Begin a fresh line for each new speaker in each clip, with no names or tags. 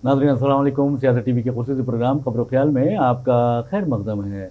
नाज़रीन अस्सलाम वालेकुम। सियासत टीवी के ख़ुसूसी प्रोग्राम ख़बर ख्याल में आपका खैर मक़दम है।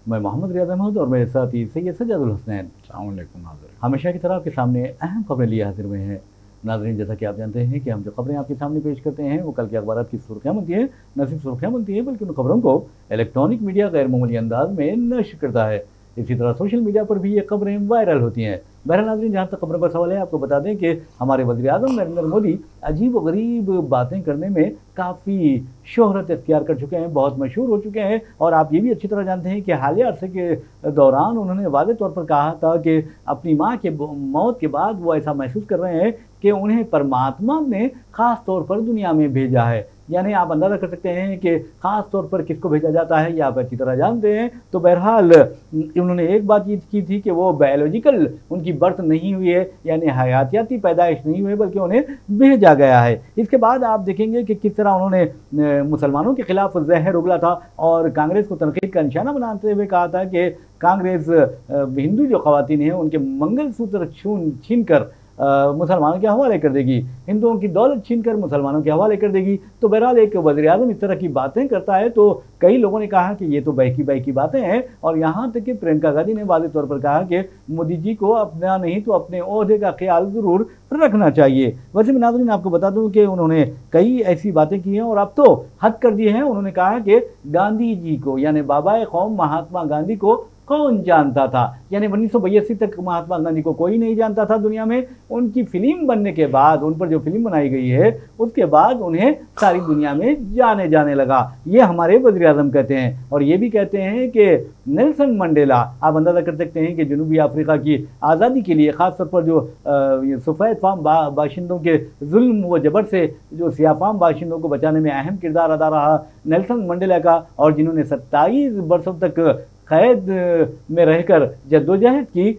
मैं मोहम्मद रियाज़ अहमद और मेरे साथी सैयद सज्जादुल हसनैन।
अस्सलाम वालेकुम नाज़रीन।
हमेशा की तरह आपके सामने अहम खबरें लिए हाजिर हुए हैं। नाज़रीन, जैसा कि आप जानते हैं कि हम जो खबरें आपके सामने पेश करते हैं वो कल के अखबारात की सुर्खियाँ बनती हैं। न सिर्फ सुर्खियाँ बनती हैं बल्कि उन खबरों को इलेक्ट्रॉनिक मीडिया गैर मामूली अंदाज में नश्र करता है। इसी तरह सोशल मीडिया पर भी ये खबरें वायरल होती हैं। बहरहाल नाज़रीन, जहाँ तक खबरों का सवाल है, आपको बता दें कि हमारे वज़ीर-ए-आज़म नरेंद्र मोदी अजीब व गरीब बातें करने में काफ़ी शोहरत इख्तियार कर चुके हैं, बहुत मशहूर हो चुके हैं। और आप ये भी अच्छी तरह जानते हैं कि हालिया अरसे के दौरान उन्होंने वाज़ेह तौर पर कहा था कि अपनी माँ के मौत के बाद वो ऐसा महसूस कर रहे हैं कि उन्हें परमात्मा ने ख़ास तौर पर दुनिया में भेजा है। यानी आप अंदाज़ा कर सकते हैं कि ख़ास तौर पर किसको भेजा जाता है, ये आप अच्छी तरह जानते हैं। तो बहरहाल उन्होंने एक बात ये की थी कि वो बायोलॉजिकल उनकी बर्थ नहीं हुई है, यानी हयातियाती पैदाइश नहीं हुई, बल्कि उन्हें भेजा गया है। इसके बाद आप देखेंगे कि किस तरह उन्होंने मुसलमानों के खिलाफ जहर उगला था और कांग्रेस को तनकीद का निशाना बनाते हुए कहा था कि कांग्रेस हिंदू जो ख़वातीन हैं उनके मंगलसूत्र छीन कर मुसलमानों के हवाले कर देगी, हिंदुओं की दौलत छीन कर मुसलमानों के हवाले कर देगी। तो बहरहाल एक वज़ीर-ए-आज़म इस तरह की बातें करता है तो कई लोगों ने कहा कि ये तो बहकी बातें हैं। और यहाँ तक कि प्रियंका गांधी ने वाज़ेह तौर पर कहा कि मोदी जी को अपना नहीं तो अपने ओहदे का ख्याल ज़रूर रखना चाहिए। वैसे भी नाज़रीन, आपको बता दूं कि उन्होंने कई ऐसी बातें की हैं और अब तो हद कर दी है। उन्होंने कहा कि गांधी जी को, यानी बाबा कौम महात्मा गांधी को कौन जानता था। यानी 1982 तक महात्मा गांधी को कोई नहीं जानता था दुनिया में। उनकी फिल्म बनने के बाद, उन पर जो फिल्म बनाई गई है उसके बाद उन्हें सारी दुनिया में जाने लगा। ये हमारे वज़ीर-ए-आज़म कहते हैं। और ये भी कहते हैं कि नेल्सन मंडेला, आप अंदाज़ा कर सकते हैं कि जनूबी अफ्रीका की आज़ादी के लिए ख़ासतौर पर जो सफ़ेद फाम बाशिंदों के जुल्म व जबर से जो सियाह फाम बाशिंदों को बचाने में अहम किरदार अदा रहा नेल्सन मंडेला का, और जिन्होंने 27 वर्षों तक कैद में रहकर जद्दोजहद की,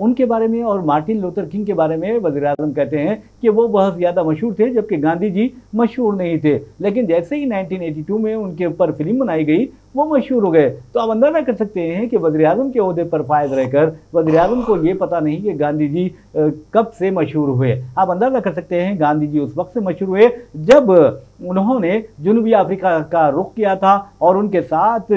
उनके बारे में और मार्टिन लूथर किंग के बारे में वज़ीर-ए-आज़म कहते हैं कि वो बहुत ज़्यादा मशहूर थे, जबकि गांधी जी मशहूर नहीं थे। लेकिन जैसे ही 1982 में उनके ऊपर फिल्म बनाई गई वो मशहूर हो गए। तो आप अंदाज़ा कर सकते हैं कि वज़ीर-ए-आज़म के ओहदे पर फायद रहकर वज़ीर-ए-आज़म को ये पता नहीं कि गांधी जी कब से मशहूर हुए। आप अंदाज़ा कर सकते हैं गांधी जी उस वक्त से मशहूर हुए जब उन्होंने जनूबी अफ्रीका का रुख किया था और उनके साथ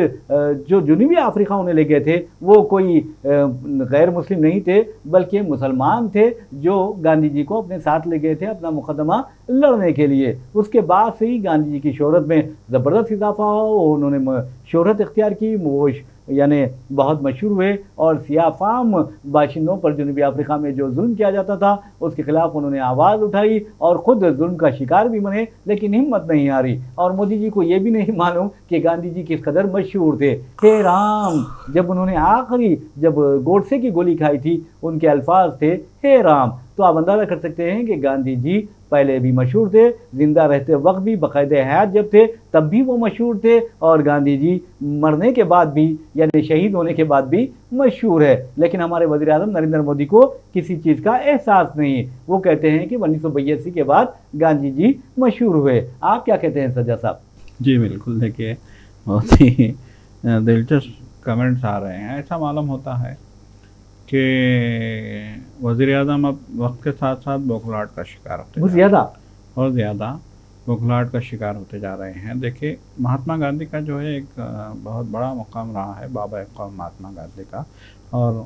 जो जनूबी अफ्रीका उन्हें ले गए थे वो कोई गैर मुस्लिम नहीं थे, बल्कि मुसलमान थे जो गांधी जी को अपने साथ ले गए थे अपना मुकदमा लड़ने के लिए। उसके बाद से ही गांधी जी की शोहरत में ज़बरदस्त इजाफा हो, उन्होंने शोहरत इख्तियार की, वो यानी बहुत मशहूर हुए। और सियाह फाम बाशिंदों पर जनूबी अफ्रीका में जो जुल्म किया जाता था उसके खिलाफ उन्होंने आवाज़ उठाई और ख़ुद जुल्म का शिकार भी बने, लेकिन हिम्मत नहीं हारी। और मोदी जी को ये भी नहीं मालूम कि गांधी जी किस कदर मशहूर थे। हे राम, जब उन्होंने जब गोडसे की गोली खाई थी, उनके अल्फाज थे हे राम। तो आप अंदाज़ा कर सकते हैं कि गांधी जी पहले भी मशहूर थे, जिंदा रहते वक्त भी, बाकायदे हयात जब थे तब भी वो मशहूर थे, और गांधी जी मरने के बाद भी, यानी शहीद होने के बाद भी मशहूर है। लेकिन हमारे वज़ीर-ए-आज़म नरेंद्र मोदी को किसी चीज़ का एहसास नहीं। वो कहते हैं कि 1982 के बाद गांधी जी मशहूर हुए। आप क्या कहते हैं सज्जा साहब?
जी बिल्कुल, देखिए बहुत ही दिलचस्प कमेंट्स आ रहे हैं। ऐसा मालूम होता है कि वज़ीर-ए-आज़म अब वक्त के साथ साथ बौखलाहट का शिकार होते बहुत ज़्यादा बौखलाहट का शिकार होते जा रहे हैं। देखिए, महात्मा गांधी का जो है एक बहुत बड़ा मुकाम रहा है, बाबा कौम महात्मा गांधी का। और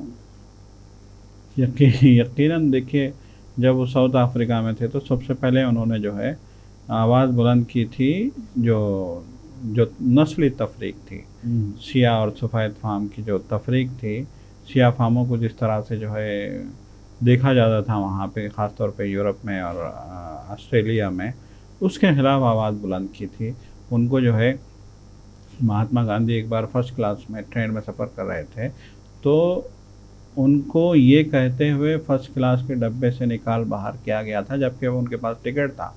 यकीनन देखिए, जब वो साउथ अफ्रीका में थे तो सबसे पहले उन्होंने जो है आवाज़ बुलंद की थी, जो नस्ली तफरीक थी, सियाह और सफ़ेद फाम की जो तफरीक थी, सियाह फामों को जिस तरह से जो है देखा जाता था वहाँ पे, ख़ास तौर पे यूरोप में और ऑस्ट्रेलिया में, उसके ख़िलाफ़ आवाज़ बुलंद की थी। उनको जो है महात्मा गांधी एक बार फर्स्ट क्लास में ट्रेन में सफ़र कर रहे थे तो उनको ये कहते हुए फर्स्ट क्लास के डब्बे से निकाल बाहर किया गया था, जबकि उनके पास टिकट था।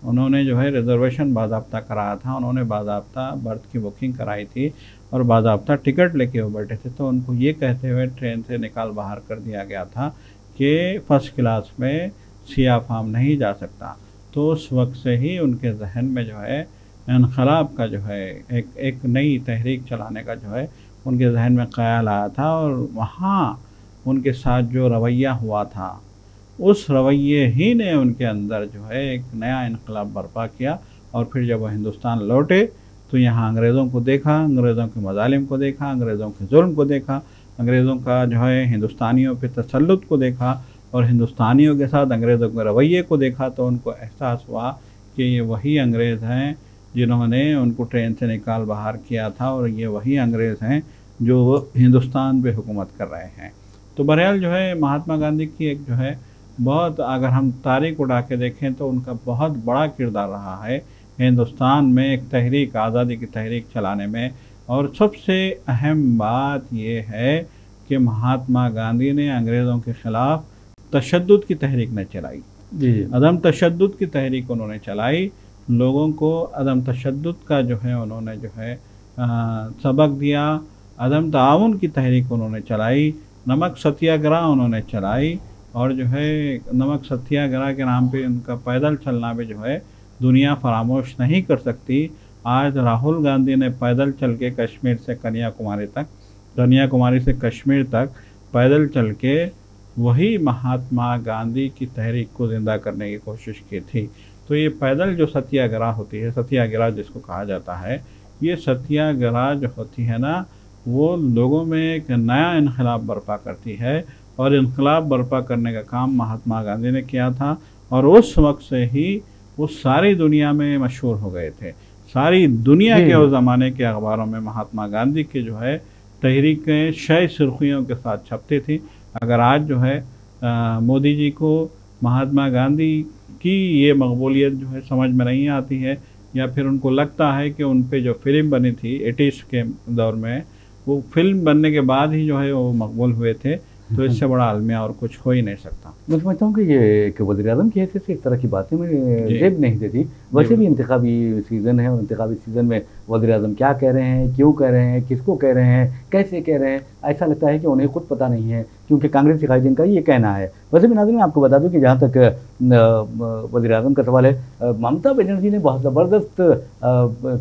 उन्होंने जो है रिजर्वेशन बाज़ाब्ता कराया था, उन्होंने बाज़ाब्ता बर्थ की बुकिंग कराई थी और बाज़ाब्ता टिकट लेके वो बैठे थे। तो उनको ये कहते हुए ट्रेन से निकाल बाहर कर दिया गया था कि फ़र्स्ट क्लास में सियाह फाम नहीं जा सकता। तो उस वक्त से ही उनके जहन में जो है इनक़लाब का जो है एक नई तहरीक चलाने का जो है उनके जहन में ख़याल आया था। और वहाँ उनके साथ जो रवैया हुआ था, उस रवैये ही ने उनके अंदर जो है एक नया इनकलाब बर्पा किया और फिर जब वो हिंदुस्तान लौटे तो यहाँ अंग्रेज़ों को देखा, अंग्रेज़ों के मज़ालिम को देखा, अंग्रेज़ों के जुल्म को देखा, अंग्रेज़ों का जो है हिंदुस्तानियों पे तसल्लुत को देखा और हिंदुस्तानियों के साथ अंग्रेज़ों के रवैये को देखा, तो उनको एहसास हुआ कि ये वही अंग्रेज़ हैं जिन्होंने उनको ट्रेन से निकाल बाहर किया था और ये वही अंग्रेज़ हैं जो हिंदुस्तान पे हुकूमत कर रहे हैं। तो बहरहाल जो है महात्मा गांधी की एक जो है बहुत, अगर हम तारीख उठा के देखें तो उनका बहुत बड़ा किरदार रहा है हिंदुस्तान में एक तहरीक, आज़ादी की तहरीक चलाने में। और सबसे अहम बात यह है कि महात्मा गांधी ने अंग्रेज़ों के ख़िलाफ़ तशद्दुद की तहरीक न चलाई
जी।
अदम तशद्दुद की तहरीक उन्होंने चलाई, लोगों को अदम तशद्दुद का जो है उन्होंने जो है सबक दिया, अदम ताउन की तहरीक उन्होंने चलाई, नमक सत्याग्रह उन्होंने चलाई और जो है नमक सत्याग्रह के नाम पे उनका पैदल चलना भी जो है दुनिया फरामोश नहीं कर सकती। आज राहुल गांधी ने पैदल चल के कश्मीर से कन्याकुमारी तक, कन्याकुमारी से कश्मीर तक पैदल चल के वही महात्मा गांधी की तहरीक को ज़िंदा करने की कोशिश की थी। तो ये पैदल जो सत्याग्रह होती है, सत्याग्रह जिसको कहा जाता है, ये सत्याग्रह जो होती है ना, वो लोगों में एक नया इनकलाब बर्पा करती है और इनकलाब बर्पा करने का काम महात्मा गांधी ने किया था और उस वक्त से ही वो सारी दुनिया में मशहूर हो गए थे। सारी दुनिया के उस ज़माने के अखबारों में महात्मा गांधी की जो है तहरीकें शय सुर्खियों के साथ छपती थी। अगर आज जो है मोदी जी को महात्मा गांधी की ये मकबूलियत जो है समझ में नहीं आती है, या फिर उनको लगता है कि उन पे जो फिल्म बनी थी 80s के दौर में, वो फिल्म बनने के बाद ही जो है वो मकबूल हुए थे, तो इससे बड़ा अलमिया और कुछ हो ही नहीं सकता।
मैं समझता हूँ कि ये कि वज़ीर-ए-आज़म की हैसियत से इस तरह की बातें में जेब नहीं देती। वैसे भी इंतखाबी सीज़न है और इंतखाबी सीज़न में वज़ीर-ए-आज़म क्या कह रहे हैं, क्यों कह रहे हैं, किसको कह रहे हैं, कैसे कह रहे हैं, ऐसा लगता है कि उन्हें खुद पता नहीं है, क्योंकि कांग्रेसी कायदीन का ये कहना है। वैसे भी नाज़रीन, आपको बता दूं कि जहाँ तक वज़ीर-ए-आज़म का सवाल है, ममता बनर्जी ने बहुत ज़बरदस्त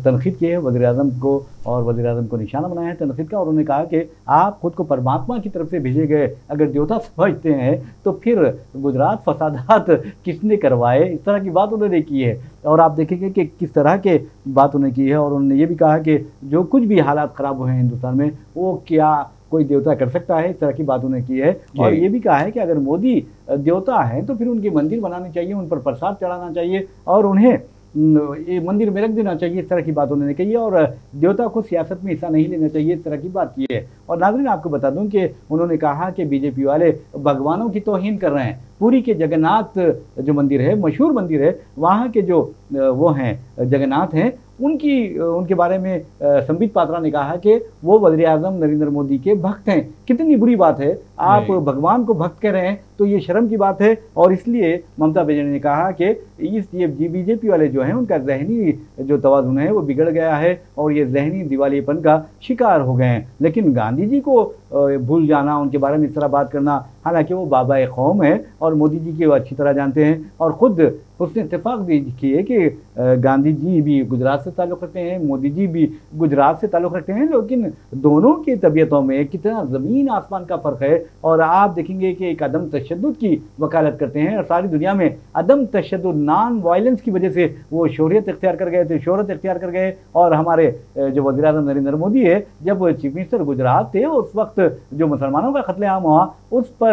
तनक़ीद की है वज़ीर-ए-आज़म को और वज़ीर-ए-आज़म को निशाना बनाया है तनक़ीद का, और उन्होंने कहा कि आप खुद को परमात्मा की तरफ से भेजे गए अगर देवता समझते हैं तो फिर गुजरात फसादात किसने करवाए, इस तरह की बात उन्होंने की है। और आप देखेंगे कि किस तरह के बात उन्होंने की है, और उन्होंने ये भी कहा कि जो कुछ भी हालात ख़राब हुए हैं हिंदुस्तान में, वो क्या कोई देवता कर सकता है, इस तरह की बात उन्होंने की है। और ये भी कहा है कि अगर मोदी देवता हैं तो फिर उनके मंदिर बनाने चाहिए, उन पर प्रसाद चढ़ाना चाहिए और उन्हें ये मंदिर में रख देना चाहिए, इस तरह की बात उन्होंने कही है। और देवता को सियासत में हिस्सा नहीं लेना चाहिए, इस तरह की बात की है। और नाज़रीन, आपको बता दूं कि उन्होंने कहा कि बीजेपी वाले भगवानों की तौहीन कर रहे हैं। पुरी के जगन्नाथ जो मंदिर है, मशहूर मंदिर है, वहाँ के जो वो हैं जगन्नाथ हैं, उनके बारे में संबित पात्रा ने कहा कि वो वज़ीर-ए-आज़म नरेंद्र मोदी के भक्त हैं। कितनी बुरी बात है, आप भगवान को भक्त कह रहे हैं, तो ये शर्म की बात है। और इसलिए ममता बनर्जी ने कहा कि ये बीजेपी वाले जो हैं, उनका जहनी जो तवाज़ुन है वो बिगड़ गया है और ये जहनी दिवालियेपन का शिकार हो गए हैं। लेकिन गांधी जी को भूल जाना, उनके बारे में इस तरह बात करना, हालांकि वो बाबा कौम है और मोदी जी की वो अच्छी तरह जानते हैं, और ख़ुद उसने इत्तेफाक भी की है कि गांधी जी भी गुजरात से ताल्लुक़ रखते हैं, मोदी जी भी गुजरात से ताल्लुक़ रखते हैं, लेकिन दोनों की तबीयतों में कितना ज़मीन आसमान का फ़र्क है। और आप देखेंगे कि एक अदम तशद्दुद की वकालत करते हैं और सारी दुनिया में अदम तशद्दुद, नॉन वायलेंस की वजह से वो शोहरत इख्तियार कर गए थे, शोहरत इख्तियार कर गए। और हमारे जो वज़ीर-ए-आज़म नरेंद्र मोदी है, जब चीफ मिनिस्टर गुजरात थे, उस वक्त जो मुसलमानों का कत्लेआम हुआ, उस पर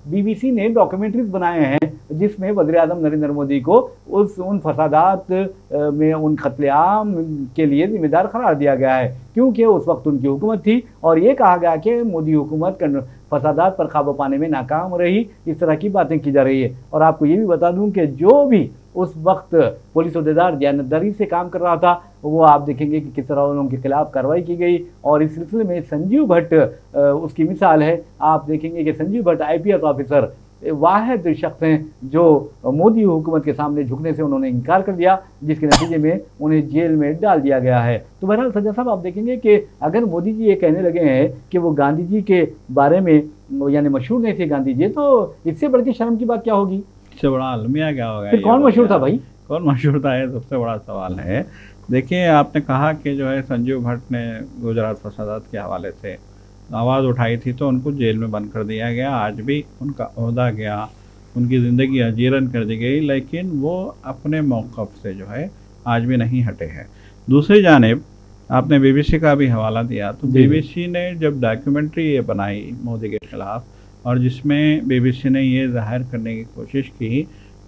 BBC ने डॉक्यूमेंट्रीज बनाए हैं जिसमें वज़ीर-ए-आज़म नरेंद्र मोदी को उन फसादात में, उन कत्लेआम के लिए जिम्मेदार करार दिया गया है, क्योंकि उस वक्त उनकी हुकूमत थी और ये कहा गया कि मोदी हुकूमत फसादात पर काबू पाने में नाकाम रही। इस तरह की बातें की जा रही है। और आपको ये भी बता दूं कि जो भी उस वक्त पुलिस अहदेदार दयानतदारी से काम कर रहा था, वो आप देखेंगे कि किस तरह उनके खिलाफ कार्रवाई की गई। और इस सिलसिले में संजीव भट्ट उसकी मिसाल है। आप देखेंगे कि संजीव भट्ट IPS ऑफिसर वाहिद शख्स हैं जो मोदी हुकूमत के सामने झुकने से उन्होंने इनकार कर दिया, जिसके नतीजे में उन्हें जेल में डाल दिया गया है। तो बहरहाल सज्जा साहब, आप देखेंगे कि अगर मोदी जी ये कहने लगे हैं कि वो गांधी जी के बारे में यानी मशहूर नहीं थे गांधी जी, तो इससे बढ़ के शर्म की बात क्या होगी?
इससे बड़ा अलमिया क्या होगा?
फिर कौन मशहूर था भाई?
कौन मशहूर था, ये सबसे बड़ा सवाल है। देखिए, आपने कहा कि जो है संजीव भट्ट ने गुजरात फसादात के हवाले से आवाज़ उठाई थी तो उनको जेल में बंद कर दिया गया। आज भी उनका ओहदा गया, उनकी ज़िंदगी अजीरन कर दी गई, लेकिन वो अपने मौक़िफ़ से जो है आज भी नहीं हटे हैं। दूसरी जानिब आपने बीबीसी का भी हवाला दिया, तो बीबीसी ने जब डॉक्यूमेंट्री ये बनाई मोदी के खिलाफ, और जिसमें बीबीसी ने ये जाहिर करने की कोशिश की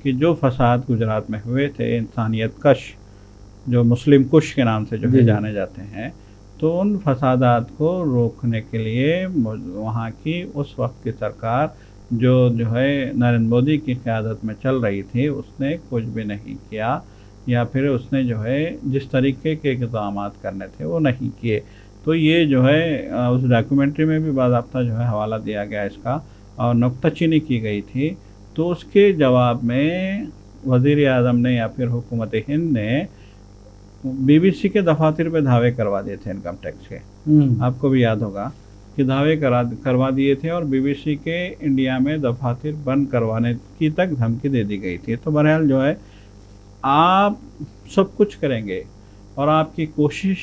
कि जो फसाद गुजरात में हुए थे, इंसानियत कश, जो मुस्लिम कुश के नाम से जो है जाने जाते हैं, तो उन फसादात को रोकने के लिए वहाँ की उस वक्त की सरकार जो है नरेंद्र मोदी की क़यादत में चल रही थी, उसने कुछ भी नहीं किया, या फिर उसने जो है जिस तरीके के इक़दाम करने थे वो नहीं किए। तो ये जो है उस डॉक्यूमेंट्री में भी बाज़ाब्ता जो है हवाला दिया गया इसका, और नुक्ताचीनी की गई थी। तो उसके जवाब में वज़ीर आज़म ने या फिर हुकूमत हिंद ने बीबीसी के दफातर पे दावे करवा दिए थे इनकम टैक्स के। आपको भी याद होगा कि दावे करवा दिए थे, और बीबीसी के इंडिया में दफातर बंद करवाने की तक धमकी दे दी गई थी। तो बहरहाल जो है आप सब कुछ करेंगे और आपकी कोशिश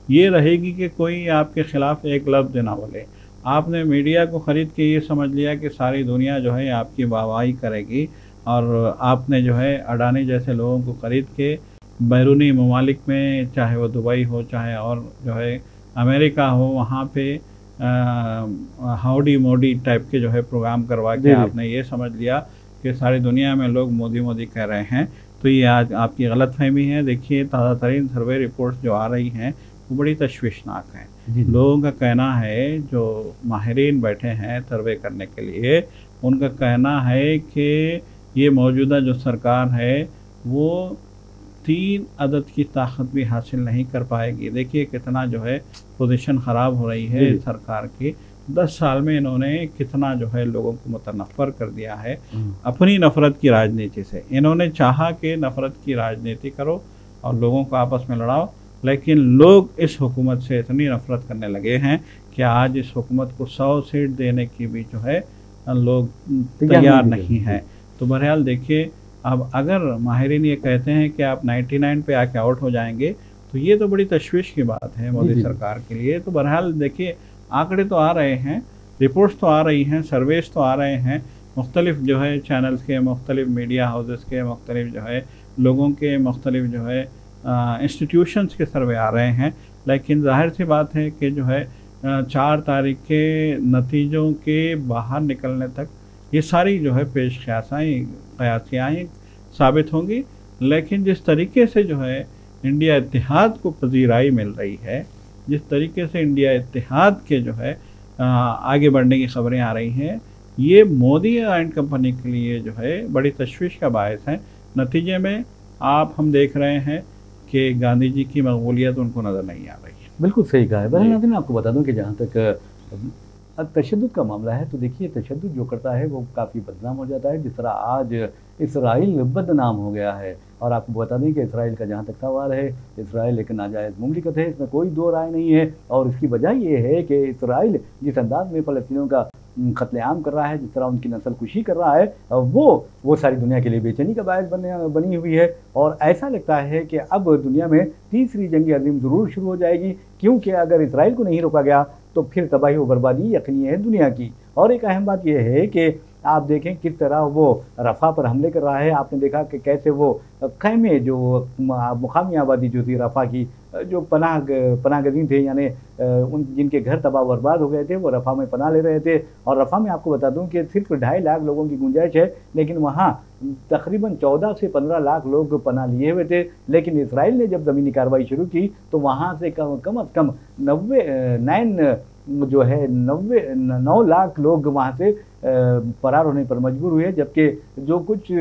ये रहेगी कि कोई आपके ख़िलाफ़ एक लफ्ज़ ना बोले। आपने मीडिया को ख़रीद के ये समझ लिया कि सारी दुनिया जो है आपकी वाहवाही करेगी, और आपने जो है अडानी जैसे लोगों को ख़रीद के बैरूनी ममालिक में, चाहे वो दुबई हो चाहे और जो है अमेरिका हो, वहाँ पे हाउडी मोदी टाइप के जो है प्रोग्राम करवा के आपने ये समझ लिया कि सारी दुनिया में लोग मोदी मोदी कह रहे हैं। तो ये आज आपकी गलतफहमी है। देखिए ताज़ा तरीन सर्वे रिपोर्ट्स जो आ रही हैं वो बड़ी तशवीशनाक हैं। लोगों का कहना है, जो माहिरीन बैठे हैं सर्वे करने के लिए, उनका कहना है कि ये मौजूदा जो सरकार है वो 3 अदद की ताकत भी हासिल नहीं कर पाएगी। देखिए कितना जो है पोजीशन ख़राब हो रही है सरकार की। 10 साल में इन्होंने कितना जो है लोगों को मुतनफ़र कर दिया है अपनी नफ़रत की राजनीति से। इन्होंने चाहा कि नफ़रत की राजनीति करो और लोगों को आपस में लड़ाओ, लेकिन लोग इस हुकूमत से इतनी नफ़रत करने लगे हैं कि आज इस हुकूमत को 100 सीट देने की भी जो है लोग तैयार नहीं हैं। तो बहरहाल देखिए, अब अगर माहिरीन ये कहते हैं कि आप 99 पे आके आउट हो जाएंगे, तो ये तो बड़ी तशवीश की बात है मोदी सरकार के लिए। तो बहरहाल देखिए, आंकड़े तो आ रहे हैं, रिपोर्ट्स तो आ रही हैं, सर्वेस तो आ रहे हैं, मुख्तलिफ जो है चैनल्स के, मुख्तलिफ मीडिया हाउसेस के, मुख्तलिफ जो है लोगों के, मुख्तलिफ जो है इंस्टीट्यूशंस के सर्वे आ रहे हैं। लेकिन जाहिर सी बात है कि जो है 4 तारीख के नतीजों के बाहर निकलने तक ये सारी जो है पेश क़यासियाँ ही साबित होंगी। लेकिन जिस तरीके से जो है इंडिया इत्तेहाद को पजीराई मिल रही है, जिस तरीके से इंडिया इत्तेहाद के जो है आगे बढ़ने की खबरें आ रही हैं, ये मोदी एंड कंपनी के लिए जो है बड़ी तशवीश का बायस है। नतीजे में हम देख रहे हैं कि गांधी जी की मकबूलियत उनको नज़र नहीं आ रही है।
बिल्कुल सही कहा है। बहरहाल नाज़रीन, आपको बता दूं कि जहाँ तक तशद्दुद का मामला है, तो देखिए तशद्दुद जो करता है वो काफ़ी बदनाम हो जाता है। जिस तरह आज इसराइल बदनाम हो गया है, और आपको बता दें कि इसराइल का जहाँ तक सवाल है, इसराइल एक नाजायज़ मुमलिकत है, इसमें कोई दो राय नहीं है। और इसकी वजह ये है कि इसराइल जिस अंदाज में फ़लस्तीनियों का कत्लेआम कर रहा है, जिस तरह उनकी नस्ल कुशी कर रहा है, वो सारी दुनिया के लिए बेचैनी का बायस बनी हुई है। और ऐसा लगता है कि अब दुनिया में तीसरी जंग अज़ीम ज़रूर शुरू हो जाएगी, क्योंकि अगर इसराइल को नहीं रोका गया तो फिर तबाही व बर्बादी यकीनी है दुनिया की। और एक अहम बात यह है कि आप देखें किस तरह वो रफ़ा पर हमले कर रहा है। आपने देखा कि कैसे वो ख़ैमे, जो मुकामी आबादी जो थी रफ़ा की, जो पनाहगज़ीन थे, यानी उन जिनके घर तबाह बर्बाद हो गए थे, वो रफ़ा में पनाह ले रहे थे। और रफ़ा में आपको बता दूं कि सिर्फ 2.5 लाख लोगों की गुंजाइश है, लेकिन वहाँ तकरीबन 14 से 15 लाख लोग पनाह लिए हुए थे। लेकिन इसराइल ने जब ज़मीनी कार्रवाई शुरू की तो वहाँ से कम अज़ कम 9 लाख लोग वहाँ से फरार होने पर मजबूर हुए, जबकि जो कुछ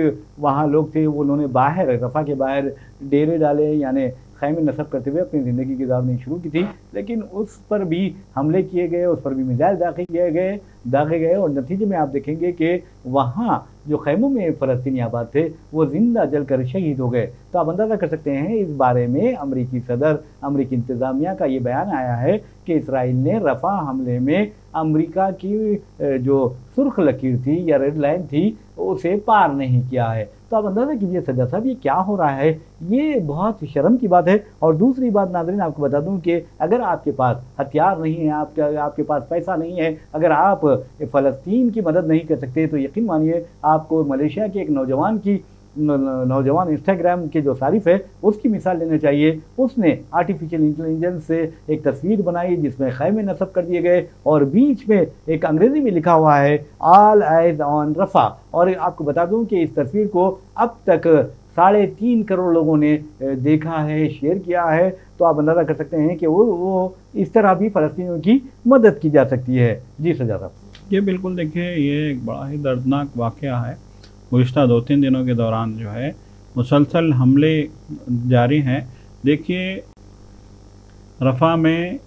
वहाँ लोग थे वो उन्होंने बाहर, रफ़ा के बाहर डेरे डाले, यानी ख़ैमे नस्ब करते हुए अपनी ज़िंदगी गुजारनी शुरू की थी। लेकिन उस पर भी हमले किए गए, उस पर भी मिसाइल दागे गए, और नतीजे में आप देखेंगे कि वहाँ जो ख़ैमों में फ़लस्तीनी आबाद थे वो ज़िंदा जलकर शहीद हो गए। तो आप अंदाज़ा कर सकते हैं इस बारे में अमरीकी सदर, अमरीकी इंतज़ामिया का ये बयान आया है कि इसराइल ने रफ़ा हमले में अमरीका की जो सुर्ख लकीर थी या रेड लाइन थी उसे पार नहीं किया है। तो आप अंदाज़ा कीजिए सज्जा साहब, ये क्या हो रहा है, ये बहुत शर्म की बात है। और दूसरी बात नाज़रीन, आपको बता दूं कि अगर आपके पास हथियार नहीं है, आपके पास पैसा नहीं है, अगर आप फ़लस्तीन की मदद नहीं कर सकते, तो यकीन मानिए आपको मलेशिया के एक नौजवान की नौजवान इंस्टाग्राम के जो सारिफ है उसकी मिसाल लेना चाहिए। उसने आर्टिफिशियल इंटेलिजेंस से एक तस्वीर बनाई जिसमें खैमे नस्ब कर दिए गए और बीच में एक अंग्रेजी में लिखा हुआ है ऑल आइज ऑन रफ़ा। और आपको बता दूं कि इस तस्वीर को अब तक 3.5 करोड़ लोगों ने देखा है, शेयर किया है। तो आप अंदाज़ा कर सकते हैं कि वो इस तरह भी फ़लस्तीनियों की मदद की जा सकती है। जी सज्जाद साहब।
ये बिल्कुल देखिए, ये एक बड़ा ही दर्दनाक वाक़या है। गुज़िश्ता 2-3 दिनों के दौरान जो है मुसलसल हमले जारी हैं। देखिए, रफ़ा में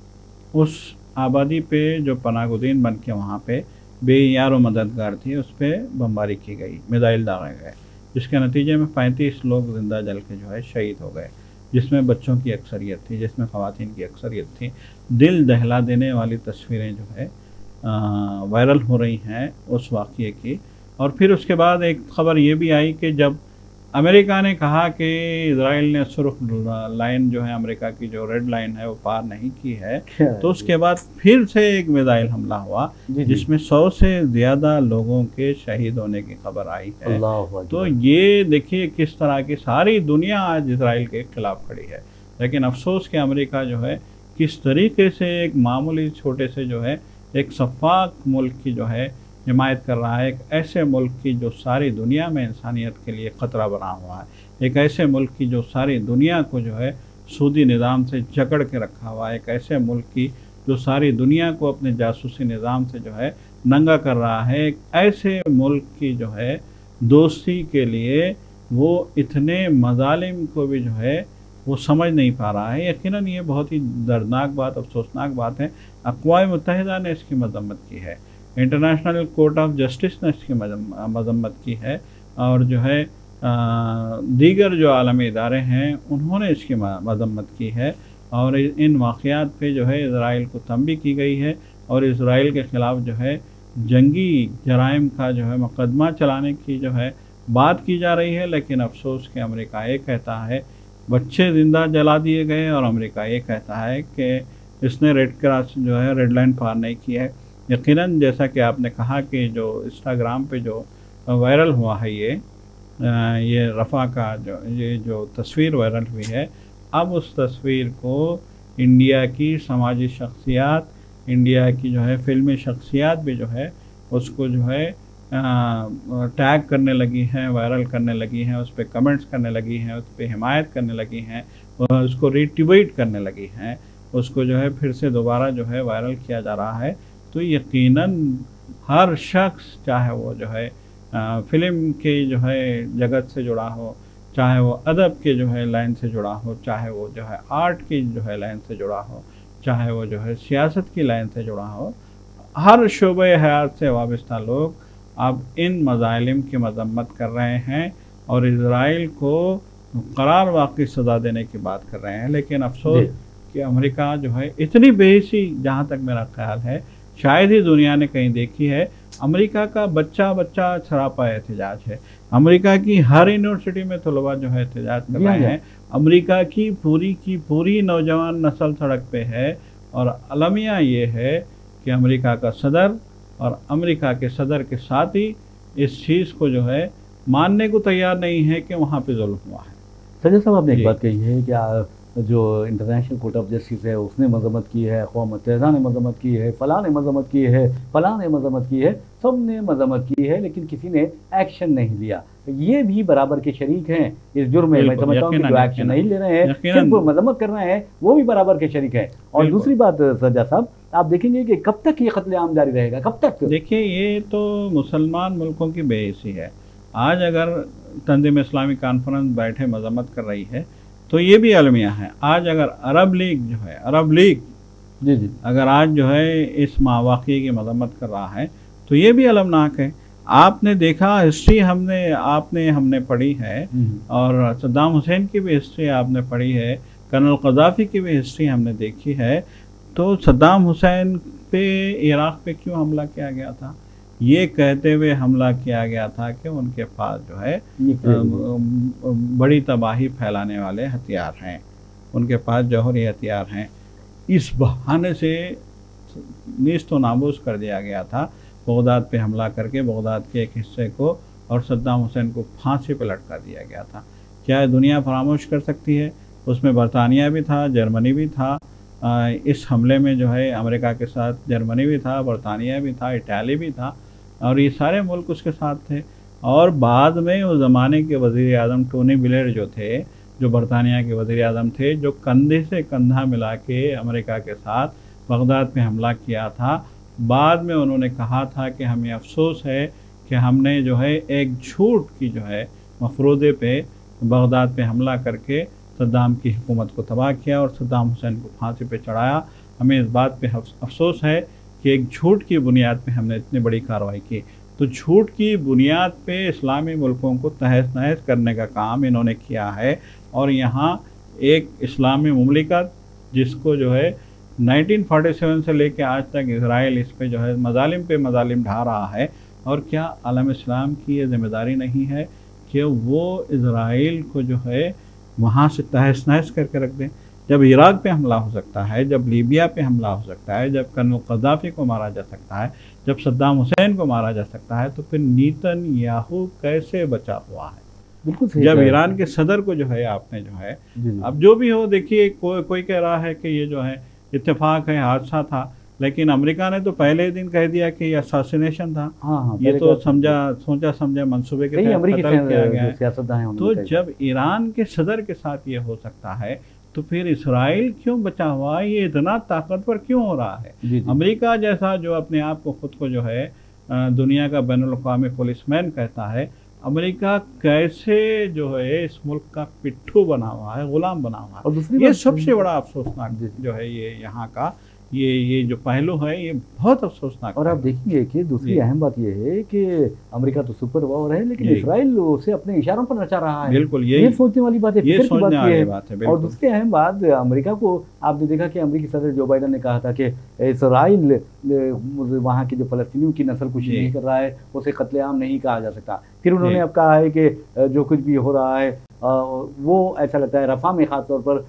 उस आबादी पे जो पनाहगज़ीन बन के वहाँ पे बेयार व मददगार थी, उस पर बमबारी की गई, मिसाइल दागे गए, जिसके नतीजे में 35 लोग जिंदा जल के जो है शहीद हो गए, जिसमें बच्चों की अक्सरियत थी, जिसमें ख़वातीन की अक्सरियत थी। दिल दहला देने वाली तस्वीरें जो है वायरल हो रही हैं उस वाक़ये की। और फिर उसके बाद एक ख़बर ये भी आई कि जब अमेरिका ने कहा कि इजराइल ने सुर्ख लाइन जो है, अमेरिका की जो रेड लाइन है, वो पार नहीं की है, तो उसके बाद फिर से एक मिसाइल हमला हुआ जिसमें 100 से ज़्यादा लोगों के शहीद होने की खबर आई है। तो ये देखिए किस तरह की सारी दुनिया आज इजराइल के खिलाफ खड़ी है। लेकिन अफसोस कि अमेरिका जो है किस तरीके से एक मामूली छोटे से जो है एक शफ़ाफ मुल्क की जो है हिमायत कर रहा है, एक ऐसे मुल्क की जो सारी दुनिया में इंसानियत के लिए ख़तरा बना हुआ है, एक ऐसे मुल्क की जो सारी दुनिया को जो है सूदी निज़ाम से जकड़ के रखा हुआ है, एक ऐसे मुल्क की जो सारी दुनिया को अपने जासूसी निज़ाम से जो है नंगा कर रहा है, एक ऐसे मुल्क की जो है दोस्ती के लिए वो इतने मज़ालिम को भी जो है वो समझ नहीं पा रहा है। यकीनन ये बहुत ही दर्दनाक बात, अफसोसनाक बात है। अक़वाम मुत्तहिदा ने इसकी मज़म्मत की है, इंटरनेशनल कोर्ट ऑफ जस्टिस ने इसकी मज़म्मत की है, और जो है दीगर जो आलमी इदारे हैं उन्होंने इसकी मज़म्मत की है। और इन वाक़यात पे जो है इज़राइल को तंबी की गई है और इज़राइल के ख़िलाफ़ जो है जंगी जराइम का जो है मुक़दमा चलाने की जो है बात की जा रही है। लेकिन अफसोस कि अमेरिका ये कहता है बच्चे ज़िंदा जला दिए गए, और अमेरिका ये कहता है कि इसने रेड क्रॉस जो है रेड लाइन पार नहीं की है। यकीनन जैसा कि आपने कहा कि जो इंस्टाग्राम पे जो वायरल हुआ है ये रफ़ा का जो तस्वीर वायरल हुई है, अब उस तस्वीर को इंडिया की समाजी शख्सियात, इंडिया की जो है फिल्मी शख्सियात भी जो है उसको जो है टैग करने लगी हैं, वायरल करने लगी हैं, उस पर कमेंट्स करने लगी हैं, उस पर हिमायत करने लगी हैं, उसको रीट्वीट करने लगी हैं, उसको जो है फिर से दोबारा जो है वायरल किया जा रहा है। तो यकीनन हर शख्स, चाहे वो जो है फ़िल्म के जो है जगत से जुड़ा हो, चाहे वो अदब के जो है लाइन से जुड़ा हो, चाहे वो जो है आर्ट की जो है लाइन से जुड़ा हो, चाहे वो जो है सियासत की लाइन से जुड़ा हो, हर शोबे हयात से वाबस्ता लोग अब इन मज़ालिम की मज़म्मत कर रहे हैं और इज़राइल को करार वाक़ई सज़ा देने की बात कर रहे हैं। लेकिन अफसोस कि अमेरिका जो है इतनी बेहिसी, जहाँ तक मेरा ख्याल है शायद ही दुनिया ने कहीं देखी है। अमेरिका का बच्चा बच्चा सरापा एहतजाज है, अमेरिका की हर यूनिवर्सिटी में तलबा जो है एहतजाज कर रहे हैं, अमेरिका की पूरी नौजवान नस्ल सड़क पे है। और अलमिया ये है कि अमेरिका का सदर और अमेरिका के सदर के साथ ही इस चीज़ को जो है मानने को तैयार नहीं है कि वहाँ पे जुल्म हुआ है।
सज्जाद साहब, आपने एक बात कही है कि जो इंटरनेशनल कोर्ट ऑफ जस्टिस है उसने मज़म्मत की है, अक़वाम मुत्तहिदा ने मज़म्मत की है, फ़लाँ ने मज़म्मत की है, फ़लाँ ने मज़म्मत की है, सब ने मज़म्मत की है, लेकिन किसी ने एक्शन नहीं लिया। ये भी बराबर के शरीक हैं इस जुर्म में। मैं समझता हूँ कि जो एक्शन नहीं ले रहे हैं, सिर्फ मज़म्मत कर रहे हैं, वो भी बराबर के शरीक हैं। और दूसरी बात सज्जाद साहब, आप देखेंगे कि कब तक ये कत्लेआम जारी रहेगा, कब तक?
देखिए, ये तो मुसलमान मुल्कों की बेइज्जती है। आज अगर तंज़ीम इस्लामी कॉन्फ्रेंस बैठे मज़म्मत कर रही है तो ये भी अलमिया है। आज अगर अरब लीग जो है, अरब लीग
जी
अगर आज जो है इस वाक़ये की मज़म्मत कर रहा है तो ये भी अलमनाक है। आपने देखा, हिस्ट्री हमने पढ़ी है, और सद्दाम हुसैन की भी हिस्ट्री आपने पढ़ी है, कर्नल क़ज़ाफ़ी की भी हिस्ट्री हमने देखी है। तो सद्दाम हुसैन पे इराक़ पे क्यों हमला किया गया था? ये कहते हुए हमला किया गया था कि उनके पास जो है बड़ी तबाही फैलाने वाले हथियार हैं, उनके पास जौहरी हथियार हैं। इस बहाने से नीस्त व नाबूस कर दिया गया था। बगदाद पे हमला करके बगदाद के एक हिस्से को और सद्दाम हुसैन को फांसी पर लटका दिया गया था। क्या दुनिया फरामोश कर सकती है? उसमें बरतानिया भी था, जर्मनी भी था। इस हमले में जो है अमेरिका के साथ जर्मनी भी था, बरतानिया भी था, इटाली भी था, और ये सारे मुल्क उसके साथ थे। और बाद में उस ज़माने के वज़ीर आज़म टोनी ब्लेयर जो थे, जो बरतानिया के वज़ीर आज़म थे, जो कंधे से कंधा मिला के अमेरिका के साथ बगदाद पे हमला किया था, बाद में उन्होंने कहा था कि हमें अफसोस है कि हमने जो है एक झूठ की जो है मफरूदे पे बगदाद पे हमला करके सद्दाम की हुकूमत को तबाह किया और सद्दाम हुसैन को फांसी पे चढ़ाया। हमें इस बात पे अफसोस है कि एक झूठ की बुनियाद पे हमने इतनी बड़ी कार्रवाई की। तो झूठ की बुनियाद पे इस्लामी मुल्कों को तहस नहस करने का काम इन्होंने किया है। और यहाँ एक इस्लामी मुमलिकत जिसको जो है 1947 से लेकर आज तक इसराइल इस पे जो है मजालिम पे मजालिम ढा रहा है, और क्या आलम इस्लाम की ये जिम्मेदारी नहीं है कि वो इसराइल को जो है वहाँ से तहस नहस करके रख दें? जब इराक पे हमला हो सकता है, जब लीबिया पे हमला हो सकता है, जब कर्नल कद्दाफी को मारा जा सकता है, जब सद्दाम हुसैन को मारा जा सकता है, तो फिर नेतन्याहू कैसे बचा हुआ है?
बिल्कुल सही।
जब ईरान के सदर को जो है आपने जो है, अब जो भी हो, देखिए कोई कह रहा है कि ये जो है इत्तेफाक है, हादसा था, लेकिन अमेरिका ने तो पहले दिन कह दिया कि ये असैसिनेशन था।
हाँ,
ये तो सोचा समझा मंसूबे के तहत कत्ल किया गया है। तो जब ईरान के सदर के साथ ये हो सकता है, तो फिर इसराइल क्यों बचा हुआ है? ये इतना ताकतवर क्यों हो रहा है? अमेरिका जैसा जो अपने आप को खुद को जो है दुनिया का बैनुल अक़वामी पुलिसमैन कहता है, अमेरिका कैसे जो है इस मुल्क का पिट्ठू बना हुआ है, गुलाम बना हुआ है। और दूसरी ये सबसे बड़ा अफसोसनाक जो है ये यहाँ का ये जो पहलू है, ये बहुत अफसोसनाक।
और आप देखेंगे कि दूसरी अहम बात ये है कि अमेरिका तो सुपर पावर है, लेकिन इसराइल उसे अपने इशारों पर नचा रहा है।
बिल्कुल,
ये सोचने वाली बात है,
ये सोचने वाली बात है।
और दूसरी अहम बात, अमेरिका को आपने देखा कि अमेरिकी सदर जो बाइडन ने कहा था कि इसराइल वहाँ के जो फलस्तीनियों की नस्लकुशी नहीं कर रहा है, उसे कत्लेआम नहीं कहा जा सकता। फिर उन्होंने अब कहा है कि जो कुछ भी हो रहा है वो ऐसा लगता है रफ़ा में ख़ास तौर पर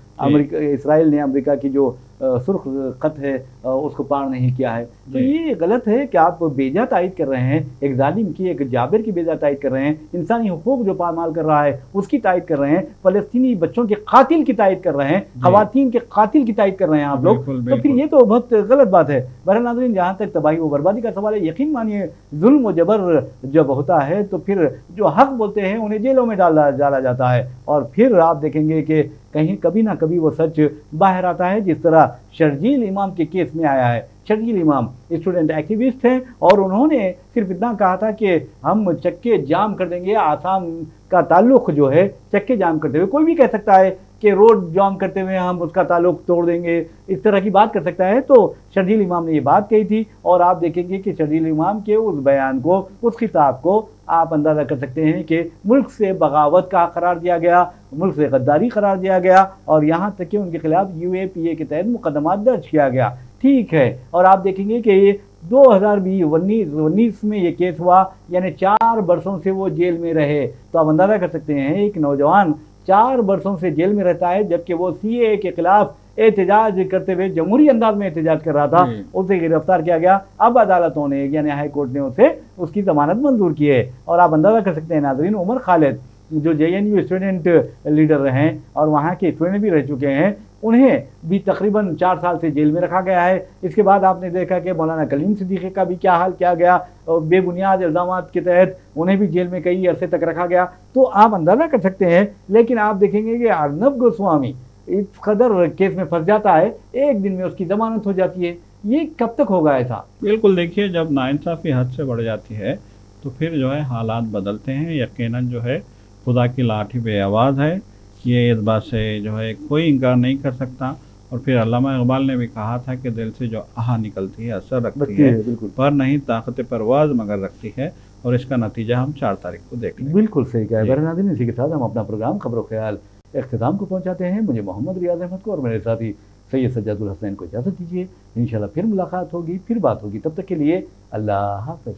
इसराइल ने अमेरिका की जो सुर्ख खत है उसको पार नहीं किया है। तो ये गलत है कि आप बेजा तायद कर रहे हैं, एक जालिम की, एक जाबिर की बेजा तायद कर रहे हैं, इंसानी हुकूक जो पामाल कर रहा है उसकी तायद कर रहे हैं, फलस्तीनी बच्चों के कातिल की तायद कर रहे हैं, खवातीन के कातिल की तायद कर रहे हैं आप लोग। तो फिर ये तो बहुत गलत बात है। बहरहाल नाज़रीन, जहाँ तक तबाही व बर्बादी का सवाल है, यकीन मानिए जुल्म व जबर जब होता है तो फिर जो हक बोलते हैं उन्हें जेलों में डाला जाता है, और फिर आप देखेंगे कि कहीं कभी ना कभी वो सच बाहर आता है, जिस तरह शर्जील इमाम के केस में आया है। शर्जील इमाम स्टूडेंट एक्टिविस्ट हैं और उन्होंने सिर्फ इतना कहा था कि हम चक्के जाम कर देंगे। आसाम का ताल्लुक जो है चक्के जाम करते हुए, कोई भी कह सकता है कि रोड जाम करते हुए हम उसका ताल्लुक तोड़ देंगे, इस तरह की बात कर सकता है। तो शर्जील इमाम ने ये बात कही थी, और आप देखेंगे कि शर्जील इमाम के उस बयान को, उस खिताब को आप अंदाज़ा कर सकते हैं कि मुल्क से बगावत का करार दिया गया, मुल्क से गद्दारी करार दिया गया, और यहाँ तक कि उनके खिलाफ UAPA के तहत मुकदमा दर्ज किया गया। ठीक है, और आप देखेंगे कि ये 2019 में ये केस हुआ, यानी 4 बरसों से वो जेल में रहे। तो आप अंदाज़ा कर सकते हैं एक नौजवान 4 बरसों से जेल में रहता है, जबकि वो CAA के खिलाफ एहतजाज करते हुए जमहूरी अंदाज में एहतजाज कर रहा था, उसे गिरफ्तार किया गया। अब अदालतों ने यानी हाई कोर्ट ने उसे उसकी जमानत मंजूर की है। और आप अंदाज़ा कर सकते हैं नाज़रीन, उमर खालिद जो JNU स्टूडेंट लीडर हैं और वहाँ के स्टूडेंट भी रह चुके हैं, उन्हें भी तकरीबन 4 साल से जेल में रखा गया है। इसके बाद आपने देखा कि मौलाना कलीम सिद्दीकी का भी क्या हाल किया गया, बेबुनियाद इल्ज़ामात के तहत उन्हें भी जेल में कई अरसे तक रखा गया। तो आप अंदाज़ा कर सकते हैं। लेकिन आप देखेंगे कि अर्नब गोस्वामी इस कदर केस में फंस जाता है, एक दिन में उसकी जमानत हो जाती है। ये कब तक होगा ऐसा?
बिल्कुल, देखिए, जब नाइंसाफ़ी हद से बढ़ जाती है तो फिर जो है हालात बदलते हैं। यकीनन जो है खुदा की लाठी बेआवाज़ है, ये इस बात से जो है कोई इनकार नहीं कर सकता। और फिर अल्लामा इकबाल ने भी कहा था कि दिल से जो आह निकलती है असर रखती है, पर नहीं ताकत परवाज़ मगर रखती है, और इसका नतीजा हम 4 तारीख को देख लेंगे।
बिल्कुल सही कहा है। नाज़रीन, इसी के साथ हम अपना प्रोग्राम खबर ख्याल इख्तिताम को पहुँचाते हैं। मुझे मोहम्मद रियाज अहमद को और मेरे साथी सैयद सज्जादुल हसनैन को इजाज़त दीजिए। इंशाल्लाह फिर मुलाकात होगी, फिर बात होगी। तब तक के लिए अल्लाह हाफ़िज़,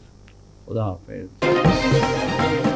खुदा हाफ़िज़।